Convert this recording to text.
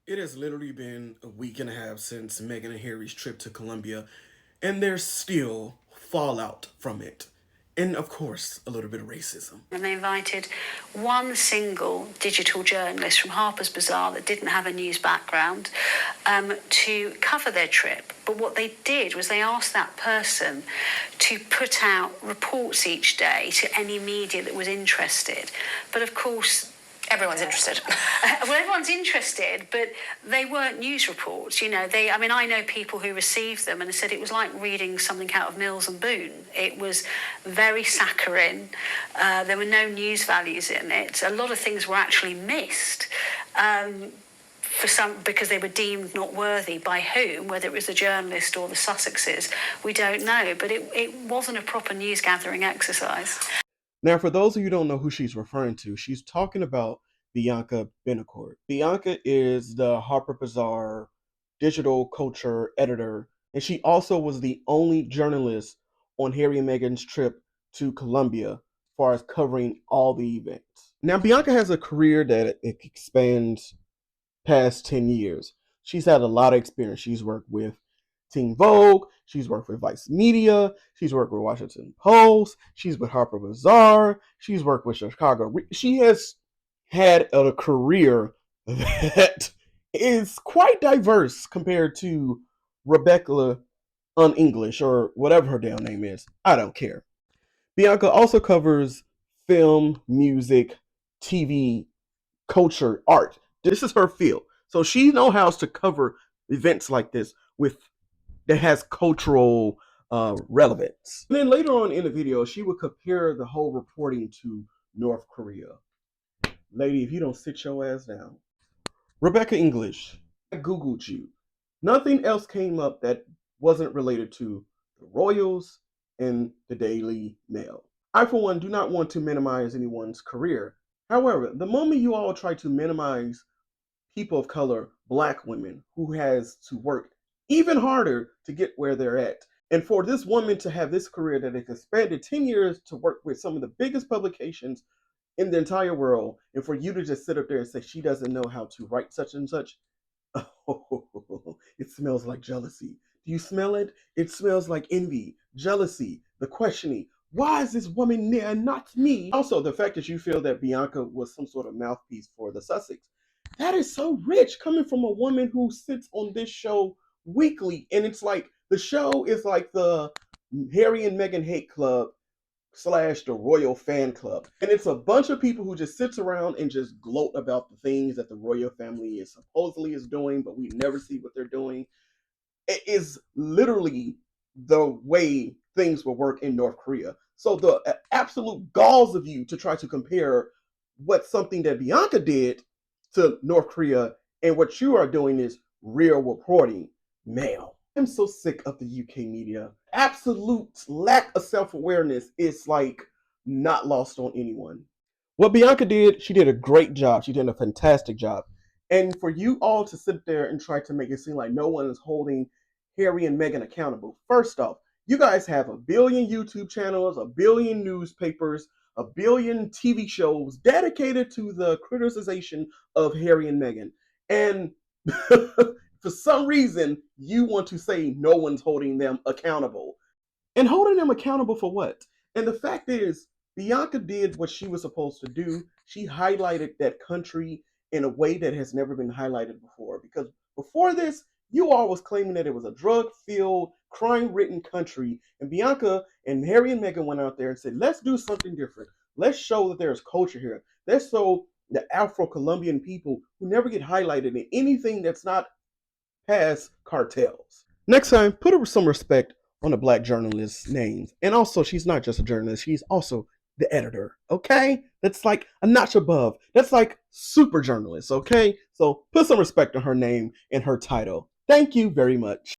It has literally been a week and a half since Meghan and Harry's trip to Colombia, and there's still fallout from it. And of course, a little bit of racism. And they invited one single digital journalist from Harper's Bazaar that didn't have a news background to cover their trip. But what they did was they asked that person to put out reports each day to any media that was interested. But of course, Everyone's interested. well, everyone's interested, but they weren't news reports. I know people who received them and said it was like reading something out of Mills and Boon. It was very saccharine. There were no news values in it. A lot of things were actually missed. For some, because they were deemed not worthy by whom, whether it was the journalist or the Sussexes, we don't know. But it wasn't a proper news gathering exercise. Now, for those of you who don't know who she's referring to, she's talking about Bianca Betancourt. Bianca is the Harper Bazaar digital culture editor, and she also was the only journalist on Harry and Meghan's trip to Colombia as far as covering all the events. Now, Bianca has a career that it expands past 10 years. She's had a lot of experience. She's worked with Teen Vogue, she's worked with Vice Media, she's worked with Washington Post, she's with Harper Bazaar, she's worked with Chicago. She has had a career that is quite diverse compared to Rebecca Unenglish or whatever her damn name is. I don't care. Bianca also covers film, music, TV, culture, art. This is her field. So she knows how to cover events like this with that has cultural relevance. And then later on in the video, she would compare the whole reporting to North Korea. Lady, if you don't sit your ass down. Rebecca English, I Googled you. Nothing else came up that wasn't related to the Royals and the Daily Mail. I, for one, do not want to minimize anyone's career. However, the moment you all try to minimize people of color, black women, who has to work even harder to get where they're at. And for this woman to have this career that has expanded 10 years to work with some of the biggest publications in the entire world, and for you to just sit up there and say she doesn't know how to write such and such, oh, it smells like jealousy. Do you smell it? It smells like envy, jealousy, the questioning. Why is this woman there and not me? Also, the fact that you feel that Bianca was some sort of mouthpiece for the Sussex. That is so rich coming from a woman who sits on this show weekly. And it's like the show is like the Harry and Meghan hate club / the royal fan club. And it's a bunch of people who just sits around and just gloat about the things that the royal family is supposedly is doing, but we never see what they're doing. It is literally the way things will work in North Korea. So the absolute galls of you to try to compare what something that Bianca did to North Korea and what you are doing is real reporting. Ma'am, I'm so sick of the UK media. Absolute lack of self-awareness is like not lost on anyone. What Bianca did, she did a great job. She did a fantastic job. And for you all to sit there and try to make it seem like no one is holding Harry and Meghan accountable. First off, you guys have a billion YouTube channels, a billion newspapers, a billion TV shows dedicated to the criticization of Harry and Meghan. And for some reason, you want to say no one's holding them accountable. And holding them accountable for what? And the fact is, Bianca did what she was supposed to do. She highlighted that country in a way that has never been highlighted before. Because before this, you all was claiming that it was a drug-filled, crime-ridden country. And Bianca and Harry and Meghan went out there and said, let's do something different. Let's show that there's culture here. Let's show the Afro-Colombian people who never get highlighted in anything that's not past cartels. Next time, put some respect on the black journalist's names. And also, she's not just a journalist, she's also the editor, okay? That's like a notch above. That's like super journalist, okay? So put some respect on her name and her title. Thank you very much.